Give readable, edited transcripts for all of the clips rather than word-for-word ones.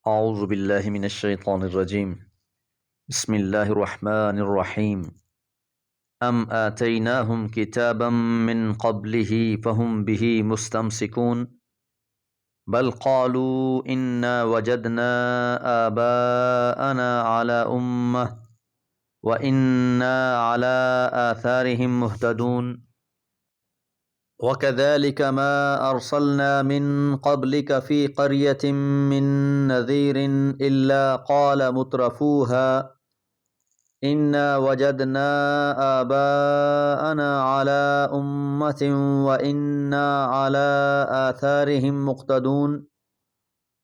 اعوذ باللہ من الشیطان الرجیم بسم اللہ الرحمن الرحیم ام آتیناہم کتابا من قبلہ فہم بہ مستمسکون بل قالوا انا وجدنا آباءنا علی امہ وإنا على آثارهم مهتدون وكذلك ما أرسلنا من قبلك في قرية من نذير إلا قال مترفوها إنا وجدنا آباءنا على أمة وإنا على آثارهم مقتدون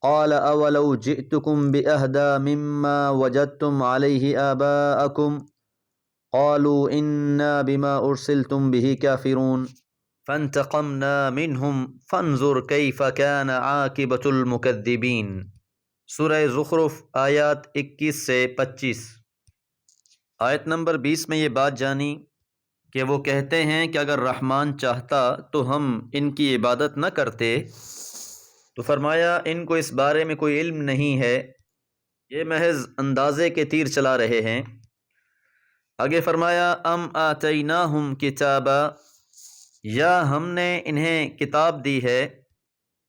قال أولو جئتكم بأهدى مما وجدتم عليه آباءكم قالوا إنا بما أرسلتم به كافرون فانتقمنا منهم فانظر كيف كان عاقبة المكذبين۔ سورہ زخرف آیات 21 سے 25۔ آیت نمبر 20 میں یہ بات جانی کہ وہ کہتے ہیں کہ اگر رحمان چاہتا تو ہم ان کی عبادت نہ کرتے، تو فرمایا ان کو اس بارے میں کوئی علم نہیں ہے، یہ محض اندازے کے تیر چلا رہے ہیں۔ آگے فرمایا ام آتیناہم کتابا، یا ہم نے انہیں کتاب دی ہے،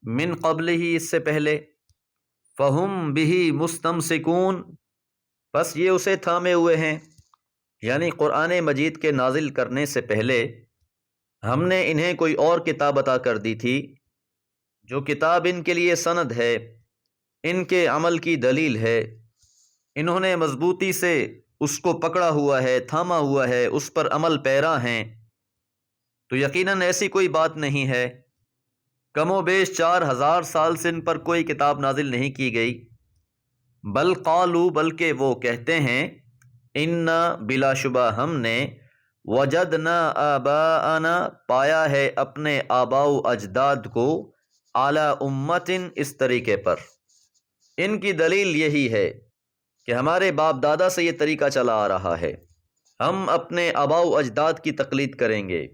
من قبل ہی اس سے پہلے، فہم بہ مستمسکون، بس یہ اسے تھامے ہوئے ہیں، یعنی قرآن مجید کے نازل کرنے سے پہلے ہم نے انہیں کوئی اور کتاب عطا کر دی تھی، جو کتاب ان کے لیے سند ہے، ان کے عمل کی دلیل ہے، انہوں نے مضبوطی سے اس کو پکڑا ہوا ہے، تھاما ہوا ہے، اس پر عمل پیرا ہیں، تو یقیناً ایسی کوئی بات نہیں ہے، کم و بیش 4000 سال سے ان پر کوئی کتاب نازل نہیں کی گئی۔ بل قالو، بلکہ وہ کہتے ہیں، انا، بلا شبہ ہم نے، وجدنا آباءنا، پایا ہے اپنے آباء و اجداد کو، اعلی امتن، اس طریقے پر۔ ان کی دلیل یہی ہے کہ ہمارے باپ دادا سے یہ طریقہ چلا آ رہا ہے، ہم اپنے آباء و اجداد کی تقلید کریں گے۔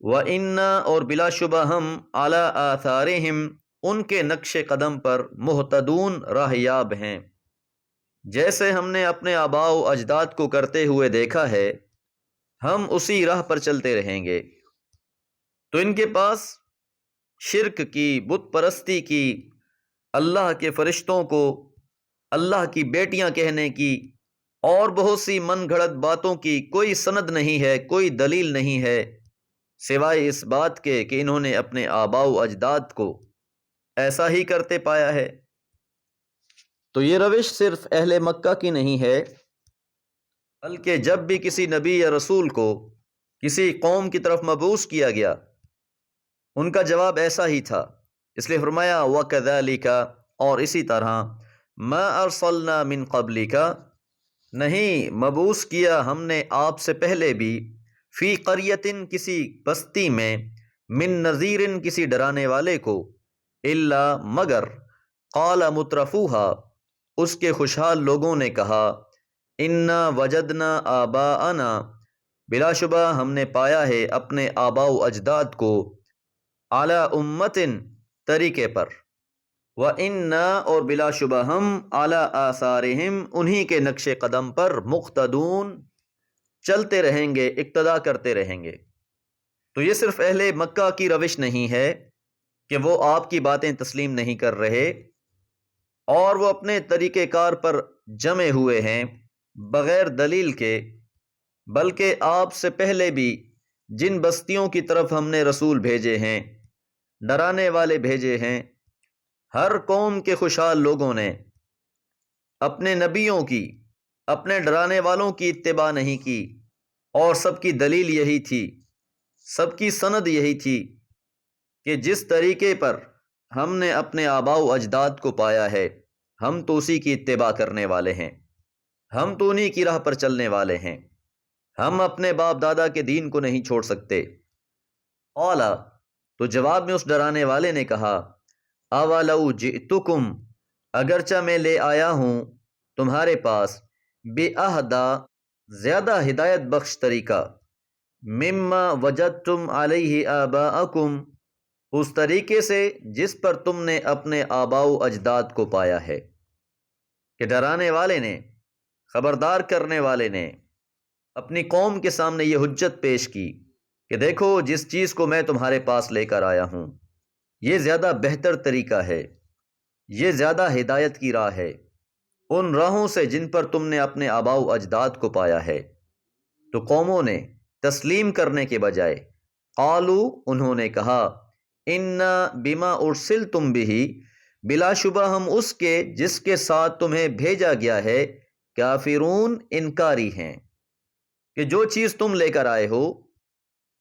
وَإِنَّا، اور بلا شبہ ہم، عَلَىٰ آثَارِهِمْ، ان کے نقش قدم پر، مہتدون، راہ یاب ہیں۔ جیسے ہم نے اپنے آباء و اجداد کو کرتے ہوئے دیکھا ہے، ہم اسی راہ پر چلتے رہیں گے۔ تو ان کے پاس شرک کی، بت پرستی کی، اللہ کے فرشتوں کو اللہ کی بیٹیاں کہنے کی اور بہت سی من گھڑت باتوں کی کوئی سند نہیں ہے، کوئی دلیل نہیں ہے، سوائے اس بات کے کہ انہوں نے اپنے آباء و اجداد کو ایسا ہی کرتے پایا ہے۔ تو یہ روش صرف اہل مکہ کی نہیں ہے، بلکہ جب بھی کسی نبی یا رسول کو کسی قوم کی طرف مبعوث کیا گیا، ان کا جواب ایسا ہی تھا۔ اس لیے فرمایا وَكَذَلِكَ، اور اسی طرح، مَا أَرْسَلْنَا مِن قَبْلِكَ، نہیں مبعوث کیا ہم نے آپ سے پہلے بھی، فی قریتن، کسی بستی میں، من نذیرن، کسی ڈرانے والے کو، الا، مگر، قال مترفوہا، اس کے خوشحال لوگوں نے کہا، انا وجدنا آباءنا، بلا شبہ ہم نے پایا ہے اپنے آباء و اجداد کو، اعلی امتن، طریقے پر، وَإِنَّا، اور بلا شبہ ہم، عَلَىٰ آثَارِهِمْ، انہی کے نقش قدم پر، مقتدون، چلتے رہیں گے، اقتدا کرتے رہیں گے۔ تو یہ صرف اہل مکہ کی روش نہیں ہے کہ وہ آپ کی باتیں تسلیم نہیں کر رہے اور وہ اپنے طریقہ کار پر جمے ہوئے ہیں بغیر دلیل کے، بلکہ آپ سے پہلے بھی جن بستیوں کی طرف ہم نے رسول بھیجے ہیں، ڈرانے والے بھیجے ہیں، ہر قوم کے خوشحال لوگوں نے اپنے نبیوں کی، اپنے ڈرانے والوں کی اتباع نہیں کی، اور سب کی دلیل یہی تھی، سب کی سند یہی تھی کہ جس طریقے پر ہم نے اپنے آباء و اجداد کو پایا ہے، ہم تو اسی کی اتباع کرنے والے ہیں، ہم تو انہی کی راہ پر چلنے والے ہیں، ہم اپنے باپ دادا کے دین کو نہیں چھوڑ سکتے۔ اولا، تو جواب میں اس ڈرانے والے نے کہا، اولو جئتکم، اگرچہ میں لے آیا ہوں تمہارے پاس، بِأَہْدَى، زیادہ ہدایت بخش طریقہ، مما وجدتم علیہ آباءکم، اس طریقے سے جس پر تم نے اپنے آباء و اجداد کو پایا ہے۔ کہ ڈرانے والے نے، خبردار کرنے والے نے اپنی قوم کے سامنے یہ حجت پیش کی کہ دیکھو جس چیز کو میں تمہارے پاس لے کر آیا ہوں یہ زیادہ بہتر طریقہ ہے، یہ زیادہ ہدایت کی راہ ہے ان راہوں سے جن پر تم نے اپنے آباء و اجداد کو پایا ہے۔ تو قوموں نے تسلیم کرنے کے بجائے قالو، انہوں نے کہا، انا بما ارسلتم بہ، بلا شبہ ہم اس کے جس کے ساتھ تمہیں بھیجا گیا ہے، کافرون، انکاری ہیں، کہ جو چیز تم لے کر آئے ہو،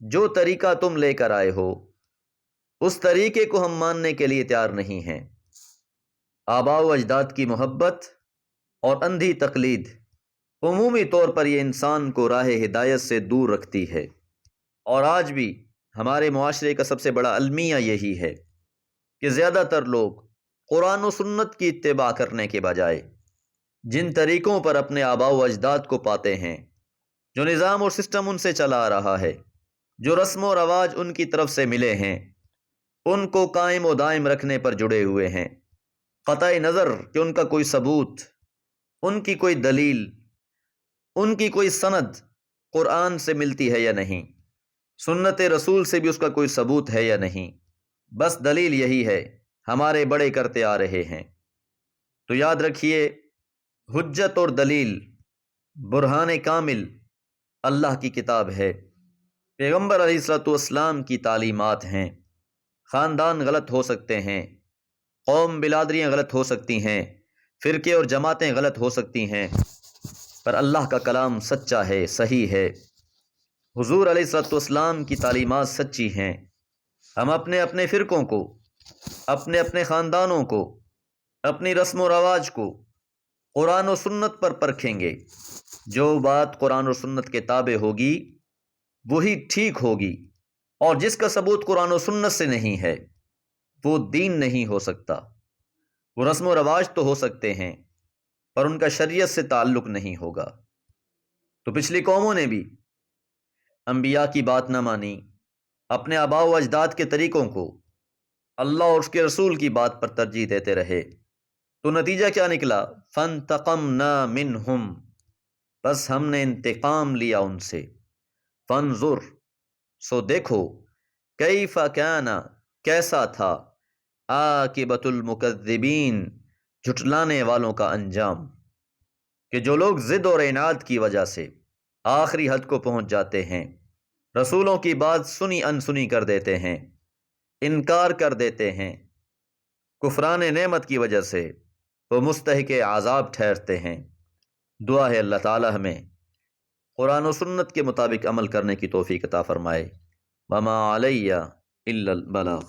جو طریقہ تم لے کر آئے ہو، اس طریقے کو ہم ماننے کے لیے تیار نہیں ہیں۔ آباء و اجداد کی محبت اور اندھی تقلید عمومی طور پر یہ انسان کو راہ ہدایت سے دور رکھتی ہے، اور آج بھی ہمارے معاشرے کا سب سے بڑا المیہ یہی ہے کہ زیادہ تر لوگ قرآن و سنت کی اتباع کرنے کے بجائے جن طریقوں پر اپنے آباء و اجداد کو پاتے ہیں، جو نظام اور سسٹم ان سے چلا آ رہا ہے، جو رسم و رواج ان کی طرف سے ملے ہیں، ان کو قائم و دائم رکھنے پر جڑے ہوئے ہیں، قطع نظر کہ ان کا کوئی ثبوت، ان کی کوئی دلیل، ان کی کوئی سند قرآن سے ملتی ہے یا نہیں، سنت رسول سے بھی اس کا کوئی ثبوت ہے یا نہیں، بس دلیل یہی ہے ہمارے بڑے کرتے آ رہے ہیں۔ تو یاد رکھیے، حجت اور دلیل، برہان کامل اللہ کی کتاب ہے، پیغمبر علیہ الصلوۃ والسلام کی تعلیمات ہیں۔ خاندان غلط ہو سکتے ہیں، قوم بلادریاں غلط ہو سکتی ہیں، فرقے اور جماعتیں غلط ہو سکتی ہیں، پر اللہ کا کلام سچا ہے، صحیح ہے۔ حضور علیہ الصلوۃ والسلام کی تعلیمات سچی ہیں۔ ہم اپنے اپنے فرقوں کو، اپنے اپنے خاندانوں کو، اپنی رسم و رواج کو قرآن و سنت پر پرکھیں گے۔ جو بات قرآن و سنت کے تابع ہوگی وہی ٹھیک ہوگی، اور جس کا ثبوت قرآن و سنت سے نہیں ہے وہ دین نہیں ہو سکتا۔ وہ رسم و رواج تو ہو سکتے ہیں پر ان کا شریعت سے تعلق نہیں ہوگا۔ تو پچھلی قوموں نے بھی انبیاء کی بات نہ مانی، اپنے آباء و اجداد کے طریقوں کو اللہ اور اس کے رسول کی بات پر ترجیح دیتے رہے، تو نتیجہ کیا نکلا؟ فانتقمنا منہم، بس ہم نے انتقام لیا ان سے۔ فانظر، سو دیکھو، کیف کان، کیسا تھا، عاقبۃ المکذبین، جھٹلانے والوں کا انجام، کہ جو لوگ ضد اور عناد کی وجہ سے آخری حد کو پہنچ جاتے ہیں، رسولوں کی بات سنی انسنی کر دیتے ہیں، انکار کر دیتے ہیں، کفران نعمت کی وجہ سے وہ مستحق عذاب ٹھہرتے ہیں۔ دعا ہے اللہ تعالی ہمیں قرآن و سنت کے مطابق عمل کرنے کی توفیق عطا فرمائے۔ وما علیہ الا البلاغ۔